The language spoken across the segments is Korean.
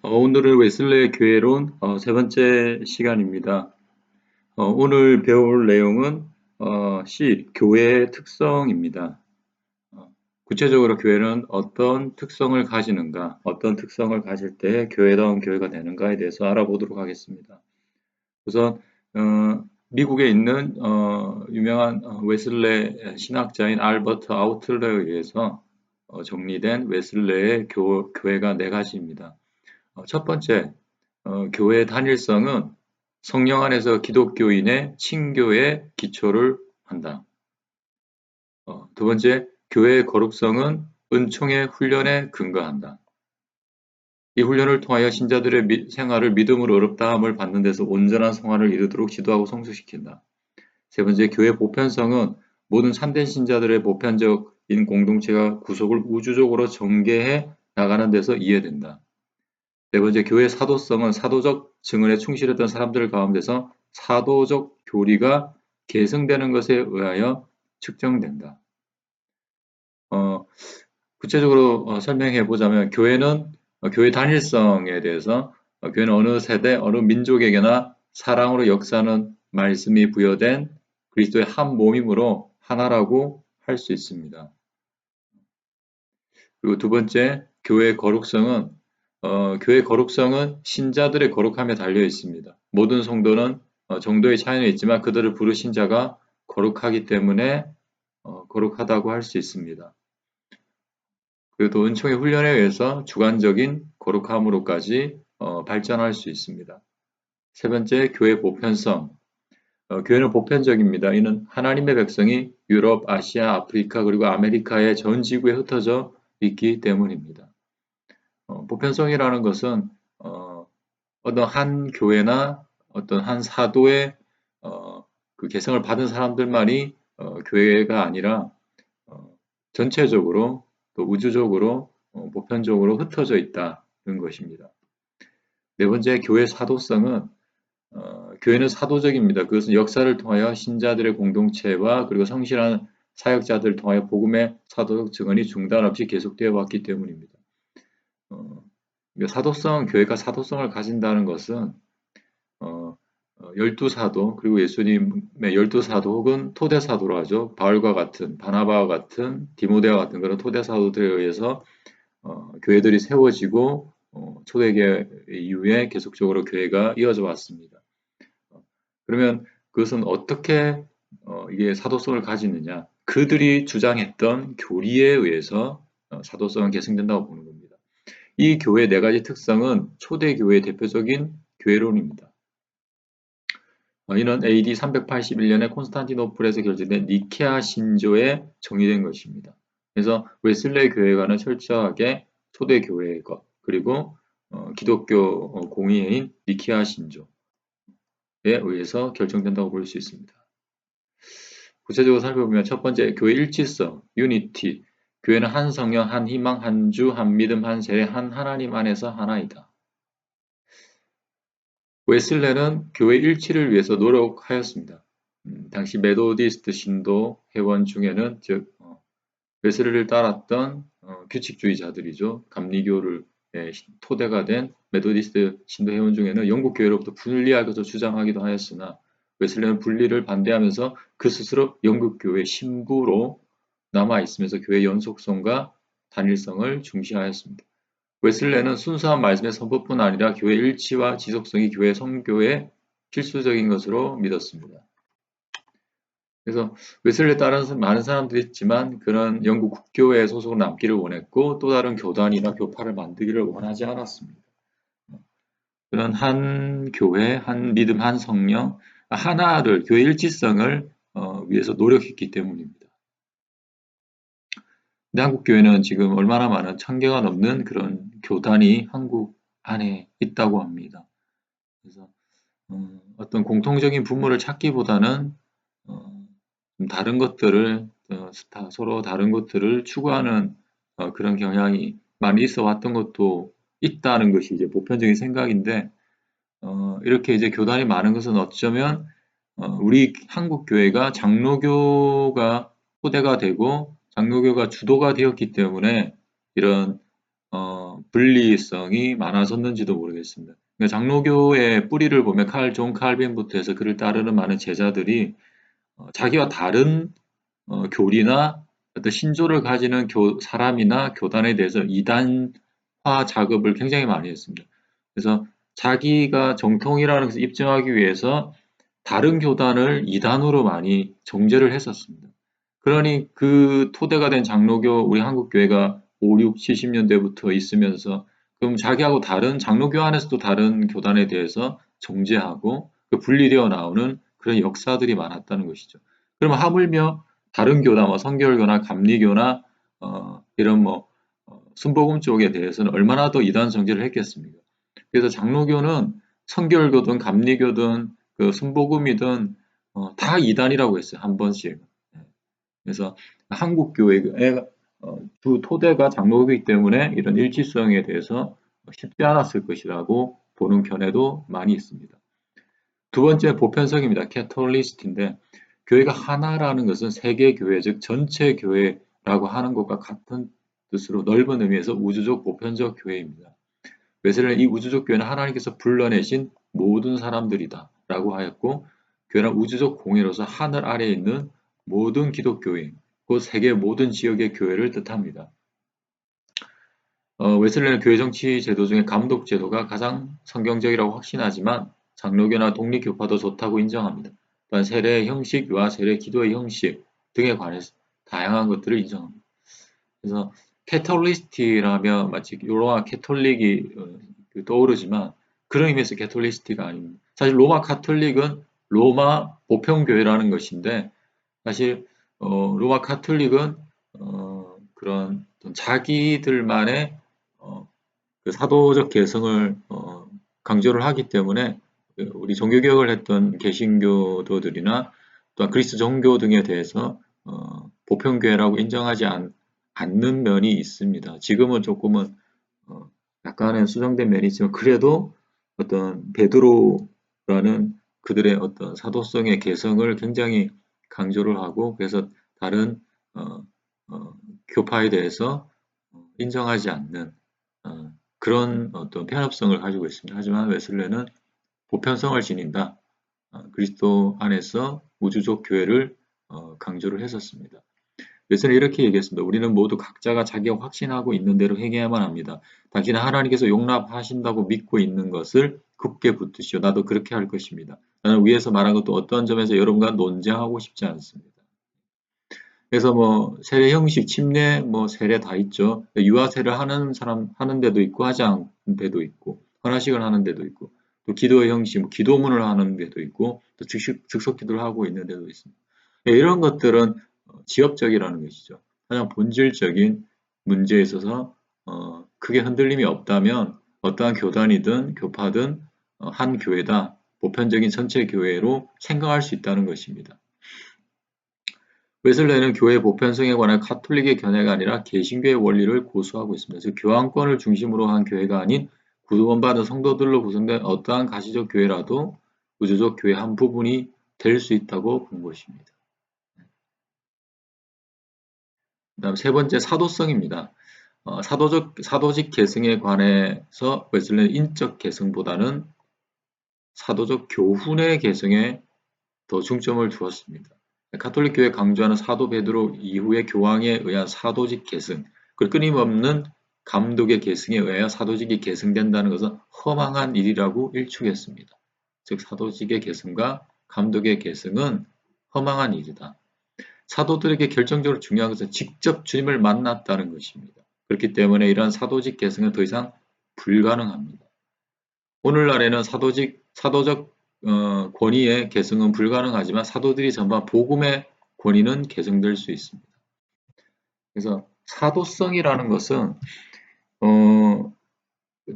오늘은 웨슬레 교회론 세 번째 시간입니다. 오늘 배울 내용은 교회의 특성입니다. 구체적으로 교회는 어떤 특성을 가지는가, 어떤 특성을 가질 때 교회다운 교회가 되는가에 대해서 알아보도록 하겠습니다. 우선 미국에 있는 유명한 웨슬레 신학자인 알버트 아우틀러에 의해서 정리된 웨슬레의 교회가 네 가지입니다. 첫 번째, 교회 단일성은 성령 안에서 기독교인의 친교에 기초를 한다. 두 번째, 교회의 거룩성은 은총의 훈련에 근거한다. 이 훈련을 통하여 신자들의 생활을 믿음으로 어렵다함을 받는 데서 온전한 성화를 이루도록 지도하고 성숙시킨다. 세 번째, 교회 보편성은 모든 참된 신자들의 보편적인 공동체가 구속을 우주적으로 전개해 나가는 데서 이해된다. 네 번째, 교회의 사도성은 사도적 증언에 충실했던 사람들 가운데서 사도적 교리가 계승되는 것에 의하여 측정된다. 구체적으로 설명해 보자면 교회 단일성에 대해서 교회는 어느 세대, 어느 민족에게나 사랑으로 역사하는 말씀이 부여된 그리스도의 한 몸이므로 하나라고 할 수 있습니다. 그리고 두 번째, 교회의 거룩성은 신자들의 거룩함에 달려 있습니다. 모든 성도는 정도의 차이는 있지만 그들을 부르신 자가 거룩하기 때문에 거룩하다고 할 수 있습니다. 그리고 또 은총의 훈련에 의해서 주관적인 거룩함으로까지 발전할 수 있습니다. 세 번째, 교회 보편성. 교회는 보편적입니다. 이는 하나님의 백성이 유럽, 아시아, 아프리카 그리고 아메리카의 전 지구에 흩어져 있기 때문입니다. 보편성이라는 것은 어떤 한 교회나 어떤 한 사도의 그 개성을 받은 사람들만이 교회가 아니라 전체적으로 또 우주적으로 보편적으로 흩어져 있다는 것입니다. 네 번째, 교회 사도성은 교회는 사도적입니다. 그것은 역사를 통하여 신자들의 공동체와 그리고 성실한 사역자들을 통하여 복음의 사도적 증언이 중단 없이 계속되어 왔기 때문입니다. 교회가 사도성을 가진다는 것은 12사도 그리고 예수님의 12사도 혹은 토대사도로 하죠. 바울과 같은, 바나바와 같은, 디모데와 같은 그런 토대사도들에 의해서 교회들이 세워지고 초대교회 이후에 계속적으로 교회가 이어져 왔습니다. 그러면 그것은 어떻게 이게 사도성을 가지느냐? 그들이 주장했던 교리에 의해서 사도성은 계승된다고 보는 겁니다. 이 교회의 네 가지 특성은 초대교회의 대표적인 교회론입니다. 이는 AD 381년에 콘스탄티노플에서 결정된 니케아 신조에 정의된 것입니다. 그래서 웨슬레 교회가는 철저하게 초대교회의 것, 그리고 기독교 공의회인 니케아 신조에 의해서 결정된다고 볼 수 있습니다. 구체적으로 살펴보면 첫 번째, 교회 일치성, 유니티. 교회는 한 성령, 한 희망, 한 주, 한 믿음, 한 세례, 한 하나님 안에서 하나이다. 웨슬레는 교회 일치를 위해서 노력하였습니다. 당시 메도디스트 신도 회원 중에는 즉 웨슬레를 따랐던 규칙주의자들이죠. 감리교를 토대가 된 메도디스트 신도 회원 중에는 영국 교회로부터 분리할 것을 주장하기도 하였으나 웨슬레는 분리를 반대하면서 그 스스로 영국 교회 신부로 남아 있으면서 교회 연속성과 단일성을 중시하였습니다. 웨슬레는 순수한 말씀의 선포뿐 아니라 교회 일치와 지속성이 교회 선교에 필수적인 것으로 믿었습니다. 그래서 웨슬레에 따른 많은 사람들이 있지만 그런 영국 국교회에 소속으로 남기를 원했고 또 다른 교단이나 교파를 만들기를 원하지 않았습니다. 그런 한 교회, 한 믿음, 한 성령, 하나를 교회 일치성을 위해서 노력했기 때문입니다. 근데 한국 교회는 지금 얼마나 많은 1000개가 넘는 그런 교단이 한국 안에 있다고 합니다. 그래서 어떤 공통적인 부모를 찾기보다는 다른 것들을 서로 다른 것들을 추구하는 그런 경향이 많이 있어 왔던 것도 있다는 것이 이제 보편적인 생각인데 이렇게 이제 교단이 많은 것은 어쩌면 우리 한국 교회가 장로교가 토대가 되고 장로교가 주도가 되었기 때문에 이런 분리성이 많아졌는지도 모르겠습니다. 그러니까 장로교의 뿌리를 보면 존 칼빈부터 해서 그를 따르는 많은 제자들이 자기와 다른 교리나 어떤 신조를 가지는 사람이나 교단에 대해서 이단화 작업을 굉장히 많이 했습니다. 그래서 자기가 정통이라는 것을 입증하기 위해서 다른 교단을 이단으로 많이 정죄를 했었습니다. 그러니 그 토대가 된 장로교, 우리 한국교회가 5, 6, 70년대부터 있으면서 그럼 자기하고 다른 장로교 안에서도 다른 교단에 대해서 정죄하고 분리되어 나오는 그런 역사들이 많았다는 것이죠. 그러면 하물며 다른 교단, 뭐 성결교나 감리교나 이런 순복음 쪽에 대해서는 얼마나 더 이단 정죄를 했겠습니까? 그래서 장로교는 성결교든 감리교든 그 순복음이든 다 이단이라고 했어요. 한 번씩. 그래서 한국 교회의 주 토대가 장로교이기 때문에 이런 일치성에 대해서 쉽지 않았을 것이라고 보는 견해도 많이 있습니다. 두 번째 보편성입니다. 캐톨리스트인데 교회가 하나라는 것은 세계 교회, 즉 전체 교회라고 하는 것과 같은 뜻으로 넓은 의미에서 우주적 보편적 교회입니다. 웨슬레는 이 우주적 교회는 하나님께서 불러내신 모든 사람들이다 라고 하였고, 교회는 우주적 공예로서 하늘 아래에 있는 모든 기독교인, 곧 세계 모든 지역의 교회를 뜻합니다. 웨슬레는 교회 정치 제도 중에 감독 제도가 가장 성경적이라고 확신하지만 장로교나 독립교파도 좋다고 인정합니다. 또한 세례의 형식과 세례 기도의 형식 등에 관해서 다양한 것들을 인정합니다. 그래서 캐톨리스트라면 마치 로마 캐톨릭이 떠오르지만 그런 의미에서 캐톨리스트가 아닙니다. 사실 로마 카톨릭은 로마 보편교회라는 것인데 사실 로마 카톨릭은 그런 자기들만의 그 사도적 개성을 강조를 하기 때문에 우리 종교개혁을 했던 개신교도들이나 또한 그리스 정교 등에 대해서 보편교회라고 인정하지 않는 면이 있습니다. 지금은 조금은 약간의 수정된 면이 있지만 그래도 어떤 베드로라는 그들의 어떤 사도성의 개성을 굉장히 강조를 하고 그래서 다른 교파에 대해서 인정하지 않는 그런 어떤 편협성을 가지고 있습니다. 하지만 웨슬레는 보편성을 지닌다. 그리스도 안에서 우주적 교회를 강조를 했었습니다. 웨슬레는 이렇게 얘기했습니다. 우리는 모두 각자가 자기가 확신하고 있는 대로 행해야만 합니다. 당신은 하나님께서 용납하신다고 믿고 있는 것을 굳게 붙드시오. 나도 그렇게 할 것입니다. 나는 위에서 말한 것도 어떠한 점에서 여러분과 논쟁하고 싶지 않습니다. 그래서 세례 형식, 침례, 세례 다 있죠. 유아 세례를 하는 사람 하는 데도 있고 하지 않는 데도 있고 헌화식을 하는 데도 있고 또 기도의 형식, 기도문을 하는 데도 있고 또 즉석 기도를 하고 있는 데도 있습니다. 이런 것들은 지엽적이라는 것이죠. 가장 본질적인 문제에 있어서 크게 흔들림이 없다면 어떠한 교단이든 교파든 한 교회다, 보편적인 전체 교회로 생각할 수 있다는 것입니다. 웨슬레는 교회 보편성에 관한 카톨릭의 견해가 아니라 개신교의 원리를 고수하고 있습니다. 즉 교황권을 중심으로 한 교회가 아닌 구원받은 성도들로 구성된 어떠한 가시적 교회라도 우주적 교회 한 부분이 될 수 있다고 본 것입니다. 그 다음 세 번째 사도성입니다. 사도직 계승에 관해서 웨슬레는 인적 계승보다는 사도적 교훈의 계승에 더 중점을 두었습니다. 가톨릭 교회 강조하는 사도 베드로 이후의 교황에 의한 사도직 계승, 그 끊임없는 감독의 계승에 의하여 사도직이 계승된다는 것은 허망한 일이라고 일축했습니다. 즉 사도직의 계승과 감독의 계승은 허망한 일이다. 사도들에게 결정적으로 중요한 것은 직접 주님을 만났다는 것입니다. 그렇기 때문에 이러한 사도직 계승은 더 이상 불가능합니다. 오늘날에는 사도적 권위의 계승은 불가능하지만 사도들이 전반 복음의 권위는 계승될 수 있습니다. 그래서 사도성이라는 것은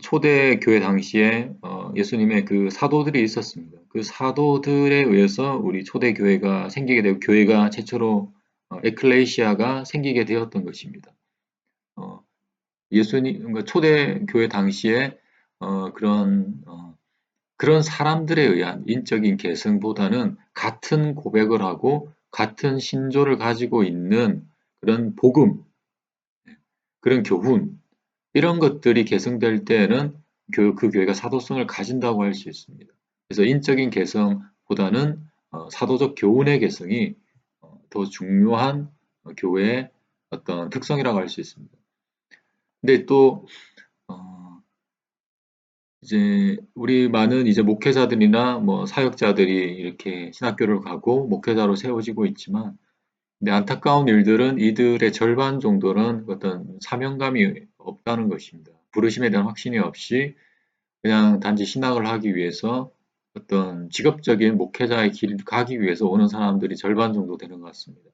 초대 교회 당시에 예수님의 그 사도들이 있었습니다. 그 사도들에 의해서 우리 초대 교회가 생기게 되고 교회가 최초로 에클레시아가 생기게 되었던 것입니다. 예수님 그러니까 초대 교회 당시에 그런 사람들에 의한 인적인 계승보다는 같은 고백을 하고 같은 신조를 가지고 있는 그런 복음, 그런 교훈, 이런 것들이 개성될 때에는 그 교회가 사도성을 가진다고 할 수 있습니다. 그래서 인적인 개성보다는 사도적 교훈의 개성이 더 중요한 교회의 어떤 특성이라고 할 수 있습니다. 근데 또 이제 우리 많은 이제 목회자들이나 뭐 사역자들이 이렇게 신학교를 가고 목회자로 세워지고 있지만, 근데 안타까운 일들은 이들의 절반 정도는 어떤 사명감이 없다는 것입니다. 부르심에 대한 확신이 없이 그냥 단지 신학을 하기 위해서 어떤 직업적인 목회자의 길을 가기 위해서 오는 사람들이 절반 정도 되는 것 같습니다.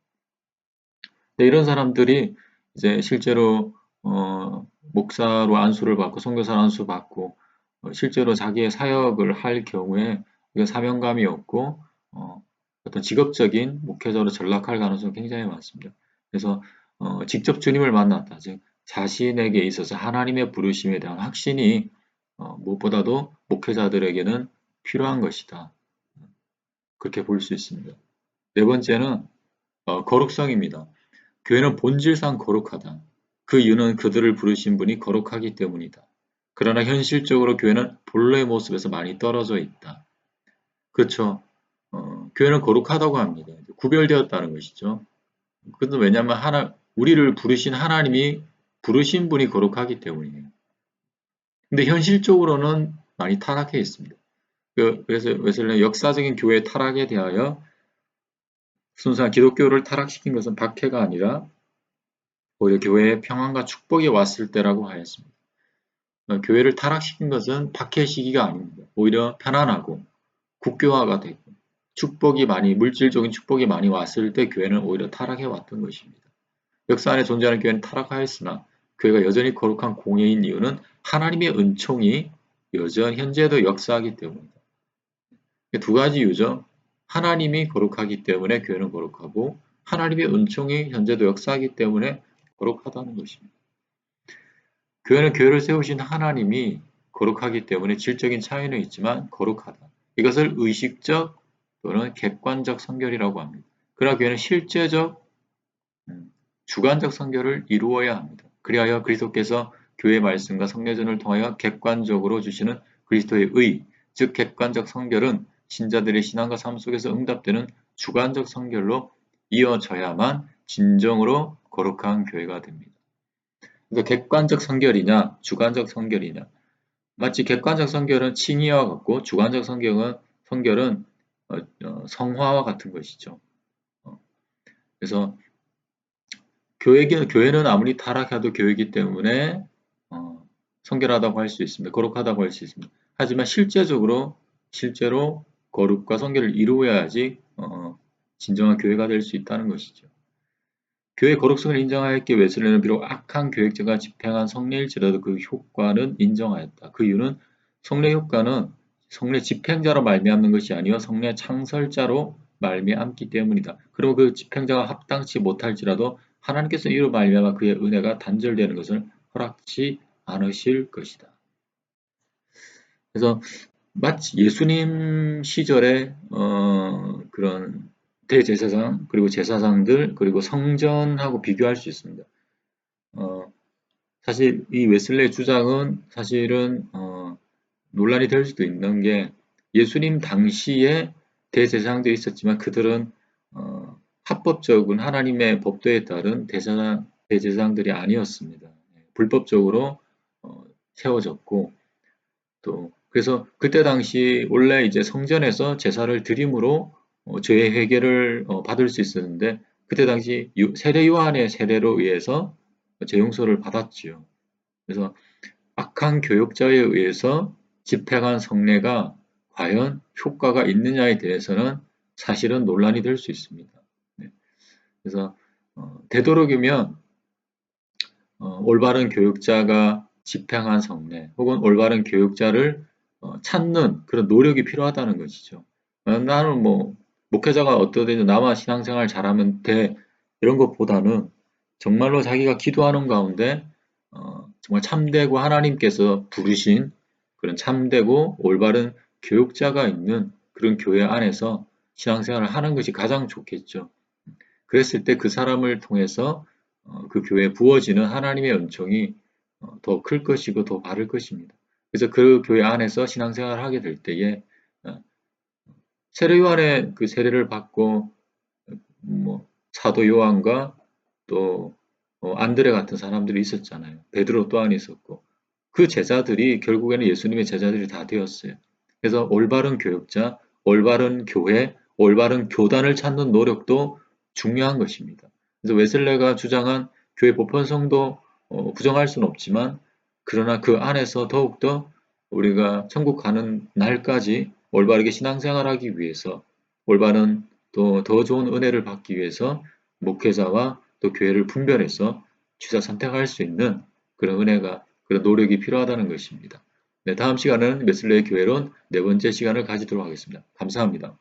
근데 이런 사람들이 이제 실제로 목사로 안수를 받고 선교사로 안수 받고 실제로 자기의 사역을 할 경우에 사명감이 없고 어떤 직업적인 목회자로 전락할 가능성이 굉장히 많습니다. 그래서 직접 주님을 만났다, 즉 자신에게 있어서 하나님의 부르심에 대한 확신이 무엇보다도 목회자들에게는 필요한 것이다. 그렇게 볼 수 있습니다. 네 번째는 거룩성입니다. 교회는 본질상 거룩하다. 그 이유는 그들을 부르신 분이 거룩하기 때문이다. 그러나 현실적으로 교회는 본래의 모습에서 많이 떨어져 있다. 그렇죠. 교회는 거룩하다고 합니다. 구별되었다는 것이죠. 그것은 왜냐하면 우리를 부르신 하나님이 부르신 분이 거룩하기 때문이에요. 근데 현실적으로는 많이 타락해 있습니다. 그래서 웨슬레는 역사적인 교회의 타락에 대하여 순수한 기독교를 타락시킨 것은 박해가 아니라 오히려 교회에 평안과 축복이 왔을 때라고 하였습니다. 교회를 타락시킨 것은 박해 시기가 아닙니다. 오히려 편안하고 국교화가 되고 물질적인 축복이 많이 왔을 때 교회는 오히려 타락해 왔던 것입니다. 역사 안에 존재하는 교회는 타락하였으나 교회가 여전히 거룩한 공예인 이유는 하나님의 은총이 현재도 역사하기 때문입니다. 두 가지 이유죠. 하나님이 거룩하기 때문에 교회는 거룩하고, 하나님의 은총이 현재도 역사하기 때문에 거룩하다는 것입니다. 교회는 교회를 세우신 하나님이 거룩하기 때문에 질적인 차이는 있지만 거룩하다. 이것을 의식적 또는 객관적 성결이라고 합니다. 그러나 교회는 실제적, 주관적 성결을 이루어야 합니다. 그리하여 그리스도께서 교회의 말씀과 성례전을 통하여 객관적으로 주시는 그리스도의 의, 즉 객관적 성결은 신자들의 신앙과 삶 속에서 응답되는 주관적 성결로 이어져야만 진정으로 거룩한 교회가 됩니다. 그래서 객관적 성결이냐, 주관적 성결이냐. 마치 객관적 성결은 칭의와 같고 주관적 성결은 성화와 같은 것이죠. 그래서 교회는 아무리 타락해도 교회이기 때문에 성결하다고 할 수 있습니다. 거룩하다고 할 수 있습니다. 하지만 실제로 거룩과 성결을 이루어야지 진정한 교회가 될 수 있다는 것이죠. 교회의 거룩성을 인정하였기에 웨슬레는 비록 악한 교역자가 집행한 성례일지라도 그 효과는 인정하였다. 그 이유는 성례 효과는 성례 집행자로 말미암는 것이 아니요 성례 창설자로 말미암기 때문이다. 그리고 그 집행자가 합당치 못할지라도 하나님께서 이로 말미암아 그의 은혜가 단절되는 것을 허락치 않으실 것이다. 그래서 마치 예수님 시절에 그런 대제사장 그리고 제사장들 그리고 성전하고 비교할 수 있습니다. 사실 이 웨슬레의 주장은 사실은 논란이 될 수도 있는 게, 예수님 당시에 대제사장들이 있었지만 그들은 합법적인 하나님의 법도에 따른 대제사장들이 아니었습니다. 불법적으로 세워졌고, 또 그래서 그때 당시 원래 이제 성전에서 제사를 드림으로 죄의 회개를 받을 수 있었는데, 그때 당시 세례 요한의 세례로 의해서 죄 용서를 받았지요. 그래서 악한 교역자에 의해서 집행한 성례가 과연 효과가 있느냐에 대해서는 사실은 논란이 될 수 있습니다. 네. 그래서 되도록이면 올바른 교육자가 집행한 성례 혹은 올바른 교육자를 찾는 그런 노력이 필요하다는 것이죠. 나는 뭐 목회자가 어떠든지 나만 신앙생활 잘하면 돼, 이런 것보다는 정말로 자기가 기도하는 가운데 정말 참되고 하나님께서 부르신 그런 참되고 올바른 교육자가 있는 그런 교회 안에서 신앙생활을 하는 것이 가장 좋겠죠. 그랬을 때 그 사람을 통해서 그 교회에 부어지는 하나님의 은총이 더 클 것이고 더 바를 것입니다. 그래서 그 교회 안에서 신앙생활을 하게 될 때에 세례 요한의 그 세례를 받고 뭐 사도 요한과 또 안드레 같은 사람들이 있었잖아요. 베드로 또한 있었고 그 제자들이 결국에는 예수님의 제자들이 다 되었어요. 그래서 올바른 교육자, 올바른 교회, 올바른 교단을 찾는 노력도 중요한 것입니다. 그래서 웨슬레가 주장한 교회 보편성도 부정할 수는 없지만 그러나 그 안에서 더욱더 우리가 천국 가는 날까지 올바르게 신앙생활하기 위해서 올바른 또 더 좋은 은혜를 받기 위해서 목회자와 또 교회를 분별해서 취사 선택할 수 있는 그런 은혜가 그런 노력이 필요하다는 것입니다. 네, 다음 시간은 웨슬레의 교회론 네 번째 시간을 가지도록 하겠습니다. 감사합니다.